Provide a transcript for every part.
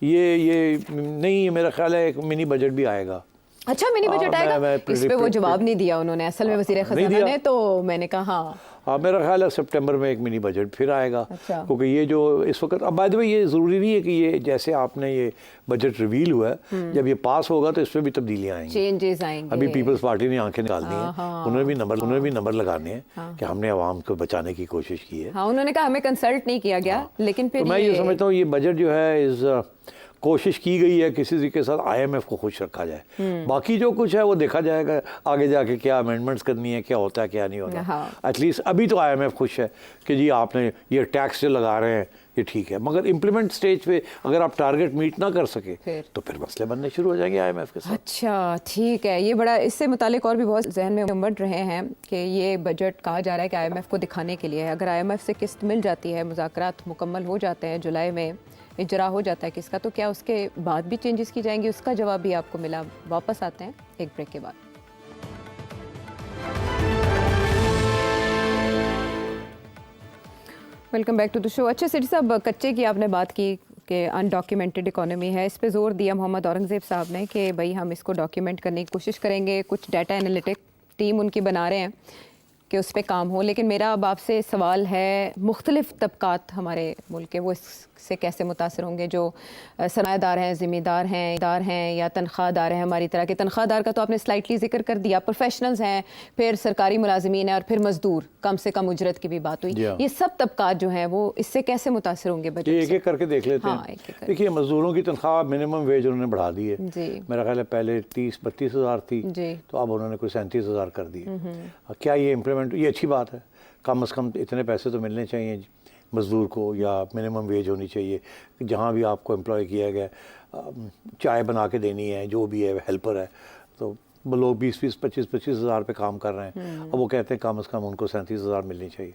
ये नहीं, मेरा ख्याल है एक मिनी बजट भी आएगा। अच्छा, मिनी बजट आएगा? इस पे वो जवाब नहीं दिया उन्होंने असल में वज़ीर ख़ज़ाना ने, तो मैंने कहा हाँ, मेरा ख्याल है सितंबर में एक मिनी बजट फिर आएगा। अच्छा। क्योंकि ये जो इस वक्त, अब बाय द वे ये ज़रूरी नहीं है कि ये जैसे आपने ये बजट रिवील हुआ है, जब ये पास होगा तो इसमें भी तब्दीलियाँ आएंगी, चेंजेस आएंगे। अभी पीपल्स पार्टी ने आंखें निकालनी है, उन्होंने भी नंबर लगाने हैं कि हमने आवाम को बचाने की कोशिश की है। हाँ, उन्होंने कहा हमें कंसल्ट नहीं किया गया, लेकिन फिर तो मैं ये समझता हूँ ये बजट जो है इस कोशिश की गई है किसी तरीके के साथ IMF को खुश रखा जाए। बाकी जो कुछ है वो देखा जाएगा आगे जाके, क्या अमेंडमेंट्स करनी है, क्या होता है क्या नहीं होता। एटलीस्ट अभी तो IMF खुश है कि जी आपने ये टैक्स जो लगा रहे हैं ये ठीक है, मगर इम्प्लीमेंट स्टेज पे अगर आप टारगेट मीट ना कर सके तो फिर मसले बनने शुरू हो जाएंगे IMF के साथ। अच्छा, ठीक है। ये बड़ा इससे मुतालिक और भी बहुत जहन में उमड़ रहे हैं कि ये बजट कहा जा रहा है कि IMF को दिखाने के लिए है। अगर IMF से किस्त मिल जाती है, मुज़ाकरात मुकम्मल हो जाते हैं, जुलाई में इजरा हो जाता है किसका, तो क्या उसके बाद भी चेंजेस की जाएंगी? उसका जवाब भी आपको मिला। वापस आते हैं एक ब्रेक के बाद। Welcome back to the show. अच्छा सिटी साहब, कच्चे की आपने बात की कि अनडॉक्यूमेंटेड इकोनॉमी है, इस पे जोर दिया मोहम्मद औरंगज़ेब साहब ने कि भाई हम इसको डॉक्यूमेंट करने की कोशिश करेंगे। कुछ डाटा एनालिटिक टीम उनकी बना रहे हैं कि उस पर काम हो। लेकिन मेरा अब आपसे सवाल है, मुख्तलिफ तबकात हमारे मुल्क के वो इससे कैसे मुतासर होंगे? जो सरमायादार हैं, ज़िम्मेदार हैं या तनख्वाहदार हैं हमारी तरह के। तनख्वाहदार का तो आपने स्लाइटली जिक्र कर दिया, प्रोफेशनल्स हैं, फिर सरकारी मुलाजिमीन हैं और फिर मजदूर, कम से कम उजरत की भी बात हुई। ये सब तबकात जो हैं वो इससे कैसे मुतासर होंगे बजट से? एक एक करके देख लेते हैं। देखिए, मजदूरों की तनख्वाह मिनिमम वेज उन्होंने बढ़ा दी है। मेरा ख्याल है पहले 30-32 हज़ार थी, तो अब उन्होंने कोई 37 हज़ार कर दी है। क्या ये इम्प्लीमेंट, ये अच्छी बात है। कम से कम इतने पैसे तो मिलने चाहिए मज़दूर को, या मिनिमम वेज होनी चाहिए। जहाँ भी आपको एम्प्लॉय किया गया, चाय बना के देनी है, जो भी है, हेल्पर है, तो लोग 20-20, 25-25 हज़ार पे काम कर रहे हैं। अब वो कहते हैं कम से कम उनको 37 हज़ार मिलनी चाहिए।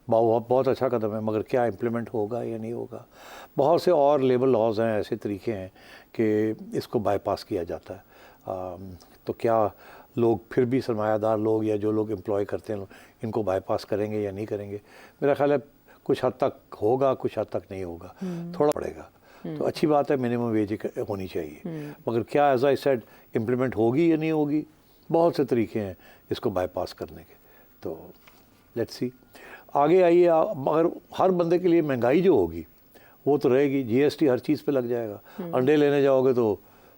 बहुत अच्छा कदम है, मगर क्या इम्प्लीमेंट होगा या नहीं होगा? बहुत से और लेबर लॉज हैं, ऐसे तरीके हैं कि इसको बाईपास किया जाता है। तो क्या लोग फिर भी सरमायादार लोग या जो लोग एम्प्लॉय करते हैं इनको बाईपास करेंगे या नहीं करेंगे? मेरा ख्याल है कुछ हद तक होगा, कुछ हद तक नहीं होगा, थोड़ा पड़ेगा। तो अच्छी बात है, मिनिमम वेज होनी चाहिए, मगर क्या एज आई सेड इम्प्लीमेंट होगी या नहीं होगी? बहुत से तरीके हैं इसको बाईपास करने के। तो लेट्स सी, आगे आइए। मगर हर बंदे के लिए महंगाई जो होगी वो तो रहेगी। GST हर चीज़ पे लग जाएगा। अंडे लेने जाओगे तो,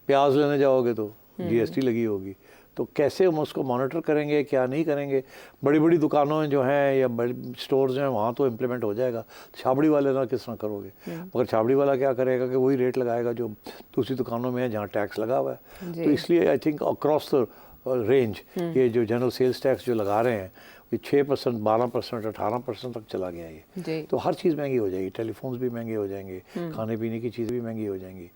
प्याज लेने जाओगे तो GST लगी होगी। तो कैसे हम उसको मॉनिटर करेंगे, क्या नहीं करेंगे? बड़ी बड़ी दुकानों जो हैं या बड़ी स्टोर्स जो हैं वहाँ तो इम्प्लीमेंट हो जाएगा, छाबड़ी वाले ना किस तरह करोगे? मगर छाबड़ी वाला क्या करेगा कि वही रेट लगाएगा जो दूसरी दुकानों में है जहाँ टैक्स लगा हुआ है। तो इसलिए I think across the range ये जो जनरल सेल्स टैक्स जो लगा रहे हैं, ये 6%, 12%, 18% तक चला गया ये। तो हर चीज़ महंगी हो जाएगी। टेलीफोन्स भी महंगे हो जाएंगे, खाने पीने की चीज़ें भी महंगी हो जाएंगी,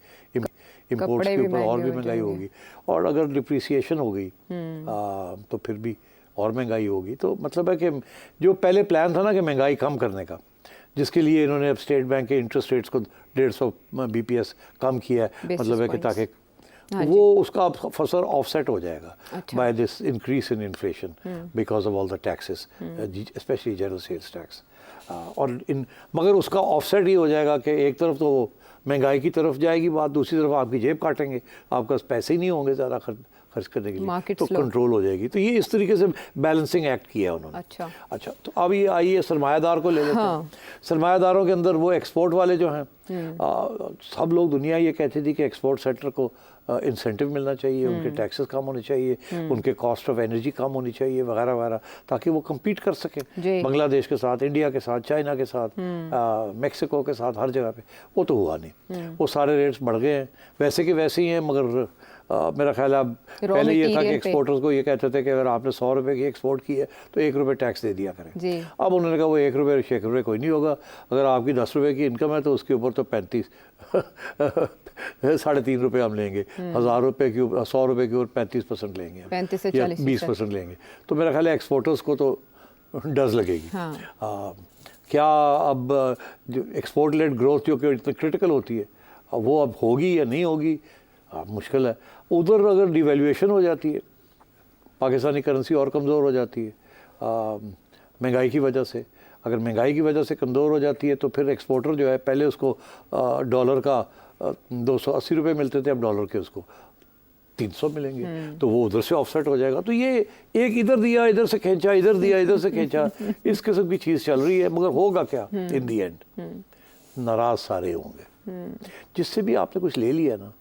इम्पोर्ट्स के ऊपर और भी महंगाई होगी, और अगर डिप्रिसिएशन हो गई तो फिर भी और महंगाई होगी। तो मतलब है कि जो पहले प्लान था ना कि महंगाई कम करने का, जिसके लिए इन्होंने अब स्टेट बैंक के इंटरेस्ट रेट्स को 150 BPS कम किया है, मतलब है कि ताकि वो उसका फसर ऑफसेट हो जाएगा by this increase in inflation because of all the taxes, specially general sales tax. और मगर उसका ऑफसेट ही हो जाएगा कि एक तरफ तो वो महंगाई की तरफ जाएगी बात, दूसरी तरफ आपकी जेब काटेंगे, आपके पास पैसे ही नहीं होंगे ज़्यादा खर्च करने के लिए, तो कंट्रोल हो जाएगी। तो ये इस तरीके से बैलेंसिंग एक्ट किया है उन्होंने। अच्छा, तो अब ये आइए सरमायादार को ले लेते हैं। सरमायादारों के अंदर वो एक्सपोर्ट वाले जो हैं, सब लोग दुनिया ये कहती थी कि एक्सपोर्ट सेक्टर को इंसेंटिव मिलना चाहिए, उनके टैक्सेस कम होने चाहिए, उनके कॉस्ट ऑफ एनर्जी कम होनी चाहिए, वगैरह वगैरह, ताकि वो कम्पीट कर सकें बांग्लादेश के साथ, इंडिया के साथ, चाइना के साथ, मेक्सिको के साथ, हर जगह पे। वो तो हुआ नहीं, वो सारे रेट्स बढ़ गए हैं, वैसे के वैसे ही हैं। मगर मेरा ख्याल है पहले ये था कि एक्सपोर्टर्स को ये कहते थे कि अगर आपने 100 रुपये की एक्सपोर्ट की है तो 1 रुपये टैक्स दे दिया करें। अब उन्होंने कहा वो 1 रुपये 6 रुपये कोई नहीं होगा, अगर आपकी 10 रुपये की इनकम है तो उसके ऊपर तो 35 3.5 रुपये हम लेंगे, 1000 रुपये की 100 रुपये की और 35% लेंगे, 35 से 40 20% लेंगे। तो मेरा ख्याल है एक्सपोर्टर्स को तो डज लगेगी। क्या अब जो एक्सपोर्ट लेड ग्रोथ जो कि इतनी क्रिटिकल होती है, वो अब होगी या नहीं होगी? मुश्किल है। उधर अगर डिवेल्यूएशन हो जाती है, पाकिस्तानी करेंसी और कमज़ोर हो जाती है महंगाई की वजह से, अगर महंगाई की वजह से कमज़ोर हो जाती है तो फिर एक्सपोर्टर जो है पहले उसको डॉलर का 280 रुपये मिलते थे, अब डॉलर के उसको 300 मिलेंगे, तो वो उधर से ऑफसेट हो जाएगा। तो ये एक इधर दिया इधर से खींचा, इधर दिया इधर से खींचा, इस किस्म की चीज़ चल रही है। मगर होगा क्या इन दी एंड? नाराज सारे होंगे। जिससे भी आपने कुछ ले लिया ना,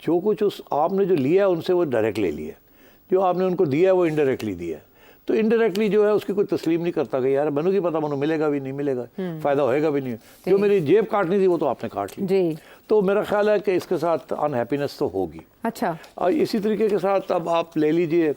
जो कुछ उस आपने जो लिया है उनसे वो डायरेक्ट ले लिया, जो आपने उनको दिया है वो इनडायरेक्टली दिया है। तो इनडायरेक्टली जो है उसकी कोई तस्लीम नहीं करता कि यार बनू की पता मनु मिलेगा भी नहीं मिलेगा, फ़ायदा होएगा भी नहीं। जो मेरी जेब काटनी थी वो तो आपने काट ली जी। तो मेरा ख्याल है कि इसके साथ अनहैप्पीनेस तो होगी। अच्छा, और इसी तरीके के साथ अब आप ले लीजिए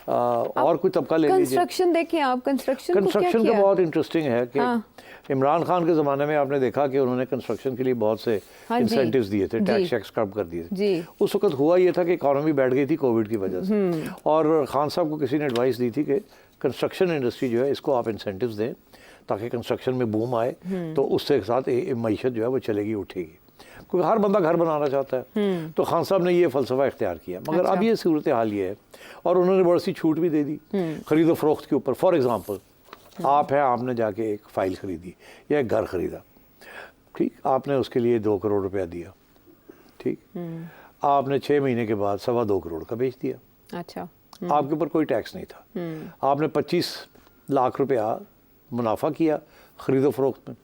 और कोई तबका ले लीजिए। कंस्ट्रक्शन देखें आप, कंस्ट्रक्शन का बहुत इंटरेस्टिंग है कि इमरान खान के ज़माने में आपने देखा कि उन्होंने कंस्ट्रक्शन के लिए बहुत से इंसेंटिव्स दिए थे, टैक्स शैक्स कम कर दिए थे। उस वक्त हुआ ये था कि इकॉनमी बैठ गई थी कोविड की वजह से, और खान साहब को किसी ने एडवाइस दी थी कि कंस्ट्रक्शन इंडस्ट्री जो है इसको आप इंसेंटिव्स दें ताकि कंस्ट्रक्शन में बूम आए, तो उससे साथ मईशत जो है वो चलेगी, उठेगी, क्योंकि हर बंदा घर बनाना चाहता है। तो खान साहब ने ये फ़लसफ़ा इख्तियार किया। मगर अब ये सूरत हाल ये है, और उन्होंने बड़ी सी छूट भी दे दी खरीदो फरोख्त के ऊपर। फॉर एग्ज़ाम्पल आप हैं, आपने जाके एक फ़ाइल ख़रीदी या एक घर ख़रीदा, ठीक, आपने उसके लिए 2 करोड़ रुपया दिया, ठीक, आपने 6 महीने के बाद 2.25 करोड़ का बेच दिया। अच्छा, आपके ऊपर कोई टैक्स नहीं था। आपने 25 लाख रुपया मुनाफा किया खरीदो फरोख्त में,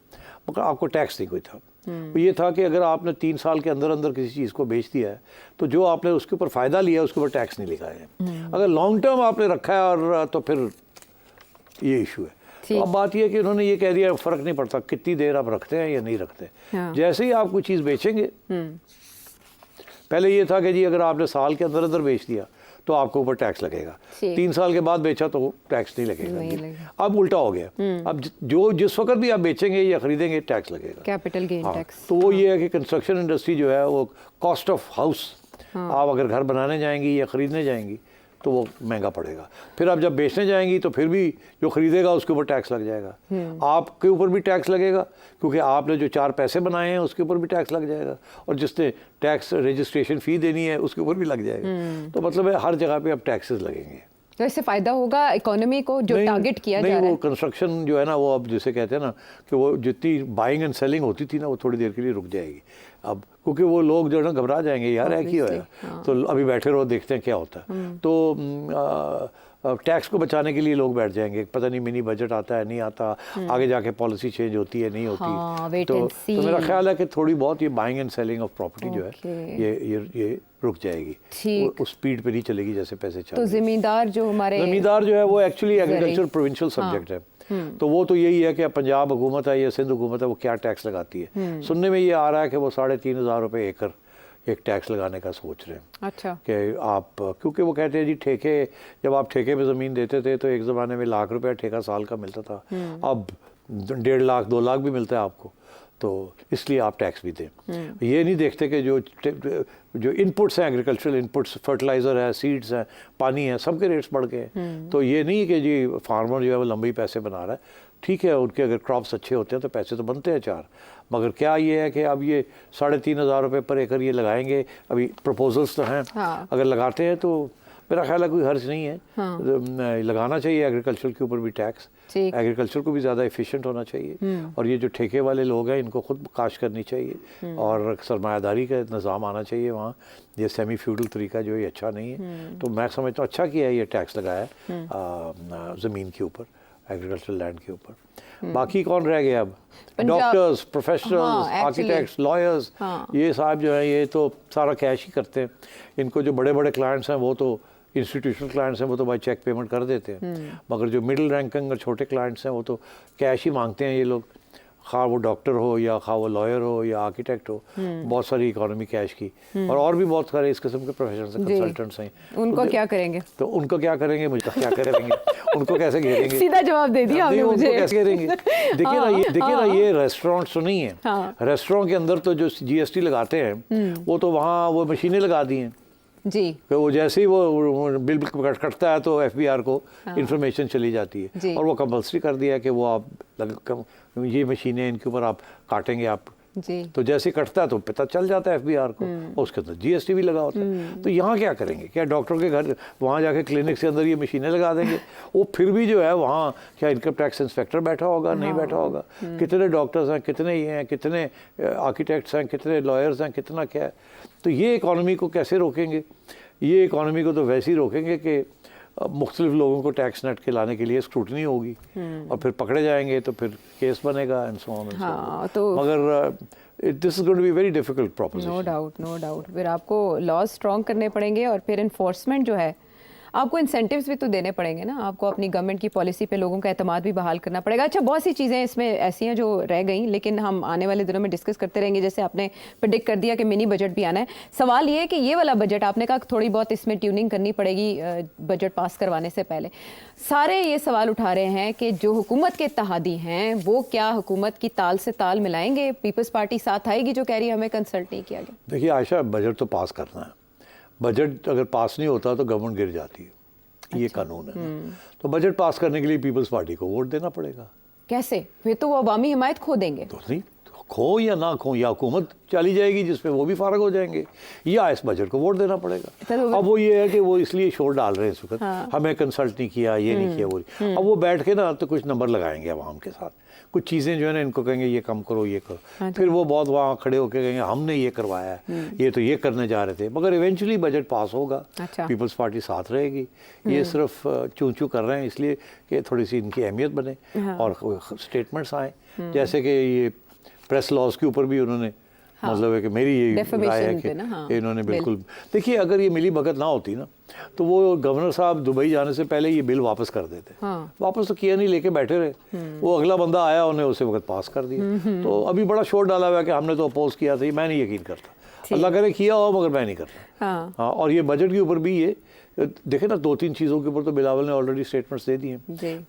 मगर आपको टैक्स नहीं कोई था। तो ये था कि अगर आपने 3 साल के अंदर अंदर किसी चीज़ को बेच दिया है तो जो आपने उसके ऊपर फ़ायदा लिया है उसके ऊपर टैक्स नहीं लिखा है। अगर लॉन्ग टर्म आपने रखा है और तो फिर ये इशू है। तो अब बात यह है कि उन्होंने ये कह दिया फ़र्क नहीं पड़ता कितनी देर आप रखते हैं या नहीं रखते। जैसे ही आप कोई चीज़ बेचेंगे, पहले ये था कि जी अगर आपने साल के अंदर अंदर बेच दिया तो आपको ऊपर टैक्स लगेगा, 3 साल के बाद बेचा तो टैक्स नहीं लगेगा। अब उल्टा हो गया, अब जो जिस वक्त भी आप बेचेंगे या खरीदेंगे टैक्स लगेगा, कैपिटल गेन टैक्स। तो वो ये है कि कंस्ट्रक्शन इंडस्ट्री जो है वो कॉस्ट ऑफ हाउस, आप अगर घर बनाने जाएंगी या ख़रीदने जाएंगी तो वो महंगा पड़ेगा। फिर आप जब बेचने जाएंगी तो फिर भी जो खरीदेगा उसके ऊपर टैक्स लग जाएगा, आपके ऊपर भी टैक्स लगेगा क्योंकि आपने जो 4 पैसे बनाए हैं उसके ऊपर भी टैक्स लग जाएगा, और जिसने टैक्स रजिस्ट्रेशन फ़ी देनी है उसके ऊपर भी लग जाएगा। तो मतलब है हर जगह पे अब टैक्सेस लगेंगे। तो इससे फ़ायदा होगा इकोनॉमी को जो टारगेट किया जा रहा है। वो कंस्ट्रक्शन जो है ना वो अब जिसे कहते हैं ना कि वो जितनी बाइंग एंड सेलिंग होती थी ना वो थोड़ी देर के लिए रुक जाएगी अब, क्योंकि वो लोग जो है ना घबरा जाएंगे, यार है क्या है, तो अभी बैठे रहो देखते हैं क्या होता है। तो टैक्स को बचाने के लिए लोग बैठ जाएंगे, पता नहीं मिनी बजट आता है नहीं आता, आगे जाके पॉलिसी चेंज होती है नहीं होती। तो मेरा ख्याल है कि थोड़ी बहुत ये buying and selling of property जो है ये रुक जाएगी, उस स्पीड पे नहीं चलेगी जैसे पैसे चल। तो ज़मींदार जो है वो एक्चुअली एग्रीकल्चर प्रोविंशियल सब्जेक्ट है। तो वो तो यही है कि पंजाब हुकूमत है या सिंध हुकूमत है वो क्या टैक्स लगाती है। सुनने में ये आ रहा है कि वो 3,500 रुपये एकड़ एक टैक्स लगाने का सोच रहे हैं। अच्छा, कि आप क्योंकि वो कहते हैं जी ठेके, जब आप ठेके पे ज़मीन देते थे तो एक ज़माने में लाख रुपया ठेका साल का मिलता था, अब 1.5 लाख 2 लाख भी मिलता है आपको, तो इसलिए आप टैक्स भी दें। ये नहीं देखते कि जो इनपुट्स हैं, एग्रीकल्चरल इनपुट्स, फर्टिलाइज़र है, सीड्स हैं, पानी है, सबके रेट्स बढ़ गए हैं। तो ये नहीं कि जी फार्मर जो है वो लंबी पैसे बना रहा है, ठीक है उनके अगर क्रॉप्स अच्छे होते हैं तो पैसे तो बनते हैं 4, मगर क्या ये है कि अब ये 3,500 रुपये पर एकड़ ये लगाएंगे, अभी प्रपोजल्स तो हैं। अगर लगाते हैं तो मेरा ख्याल है कोई हर्ज नहीं है, लगाना चाहिए एग्रीकल्चर के ऊपर भी टैक्स, एग्रीकल्चर को भी ज़्यादा एफिशिएंट होना चाहिए, और ये जो ठेके वाले लोग हैं इनको खुद काश करनी चाहिए, और सरमायादारी का निज़ाम आना चाहिए वहाँ। ये सेमी फ्यूडल तरीका जो है अच्छा नहीं है। तो मैं समझता हूँ अच्छा किया है ये टैक्स लगाया ज़मीन के ऊपर, एग्रीकल्चरल लैंड के ऊपर। बाकी कौन रह गया अब? डॉक्टर्स, प्रोफेशनल्स, आर्किटेक्ट्स, लॉयर्स, ये साहब जो है ये तो सारा कैश ही करते हैं। इनको जो बड़े बड़े क्लाइंट्स हैं वो तो इंस्टीट्यूशनल क्लाइंट्स हैं वो तो भाई चेक पेमेंट कर देते हैं, मगर जो मिडिल रैंकिंग और छोटे क्लाइंट्स हैं वो तो कैश ही मांगते हैं ये लोग, खा वो डॉक्टर हो या खा वो लॉयर हो या आर्किटेक्ट हो, बहुत सारी इकोनॉमी कैश की, और भी बहुत सारे इस किस्म के प्रोफेशनल्स हैं, कंसल्टेंट्स हैं। उनको क्या करेंगे? तो उनको क्या करेंगे, मुझे क्या करेंगे उनको कैसे घेरेंगे? सीधा जवाब दे दिया आपने मुझे। कैसे घेरेंगे? देखिए ना ये रेस्टोरेंट तो नहीं है, रेस्टोरेंट के अंदर तो जो GST लगाते हैं वो तो वहाँ वो मशीनें लगा दी हैं जी, तो वो जैसे ही वो बिल कटता है तो FBR को इंफॉर्मेशन चली जाती है, और वो कंपल्सरी कर दिया है कि वो आप ये मशीनें इनके ऊपर आप काटेंगे, आप जी। तो जैसे कटता है तो पता चल जाता है FBR को, और उसके अंदर GST भी लगा होता है। तो यहाँ क्या करेंगे? क्या डॉक्टर के घर वहाँ जाके क्लिनिक के अंदर ये मशीनें लगा देंगे? वो फिर भी जो है वहाँ क्या इनकम टैक्स इंस्पेक्टर बैठा होगा? नहीं बैठा होगा। कितने डॉक्टर्स हैं, कितने ये हैं, कितने आर्किटेक्ट्स हैं, कितने लॉयर्स हैं, कितना क्या है? तो ये इकॉनमी को कैसे रोकेंगे? ये इकॉनमी को तो वैसे ही रोकेंगे कि मुख्तलिफ लोगों को टैक्स नेट के लाने के लिए स्क्रूटनी होगी, और फिर पकड़े जाएंगे तो फिर केस बनेगा एंड सो ऑन। हाँ, तो मगर this is going to be very difficult proposition. No doubt फिर आपको लॉज स्ट्रॉन्ग करने पड़ेंगे, और फिर इन्फोर्समेंट जो है आपको इंसेंटिव्स भी तो देने पड़ेंगे ना, आपको अपनी गवर्नमेंट की पॉलिसी पे लोगों का एतमाद भी बहाल करना पड़ेगा। अच्छा, बहुत सी चीज़ें इसमें ऐसी हैं जो रह गई, लेकिन हम आने वाले दिनों में डिस्कस करते रहेंगे। जैसे आपने प्रेडिक्ट कर दिया कि मिनी बजट भी आना है। सवाल ये है कि ये वाला बजट आपने कहा थोड़ी बहुत इसमें ट्यूनिंग करनी पड़ेगी बजट पास करवाने से पहले। सारे ये सवाल उठा रहे हैं कि जो हुकूमत के इत्तेहादी हैं वो क्या हुकूमत की ताल से ताल मिलाएंगे? पीपल्स पार्टी साथ आएगी जो कह रही है हमें कंसल्ट नहीं किया गया? देखिए आयशा, बजट तो पास करना है। बजट अगर पास नहीं होता तो गवर्नमेंट गिर जाती है। अच्छा। ये कानून है ना। तो बजट पास करने के लिए पीपल्स पार्टी को वोट देना पड़ेगा। कैसे? फिर तो वो अवामी हिमायत खो देंगे। तो नहीं, खो या ना खो, या हुकूमत चली जाएगी जिसमें वो भी फारग हो जाएंगे, या इस बजट को वोट देना पड़ेगा। अब वो ये है कि वो इसलिए शोर डाल रहे हैं इस वक्त, हाँ। हमें कंसल्ट नहीं किया, ये नहीं किया, वो। अब वो बैठ के ना तो कुछ नंबर लगाएंगे आवाम के साथ, कुछ चीज़ें जो है ना इनको कहेंगे ये कम करो, ये करो। हाँ, फिर वो बहुत वहाँ खड़े होकर कहेंगे हमने ये करवाया है, ये तो ये करने जा रहे थे। मगर इवेंचुअली बजट पास होगा। अच्छा। पीपल्स पार्टी साथ रहेगी। ये सिर्फ चूं चूं कर रहे हैं इसलिए कि थोड़ी सी इनकी अहमियत बने। हाँ। और स्टेटमेंट्स आए, जैसे कि ये प्रेस लॉज के ऊपर भी उन्होंने, हाँ। मतलब है कि मेरी ये राय है कि हाँ। इन्होंने बिल्कुल, देखिए अगर ये मिली भगत ना होती ना तो वो गवर्नर साहब दुबई जाने से पहले ये बिल वापस कर देते। हाँ। वापस तो किया नहीं, लेके बैठे रहे। वो अगला बंदा आया, उन्हें उसे वक्त पास कर दिया। तो अभी बड़ा शोर डाला हुआ है कि हमने तो अपोज किया था। मैं नहीं यकीन करता, अल्लाह करे किया हो, मगर मैं नहीं करता। हाँ। और ये बजट के ऊपर भी ये देखे ना, 2-3 चीज़ों के ऊपर तो बिलावल ने ऑलरेडी स्टेटमेंट्स दे दिए। प्राइवेट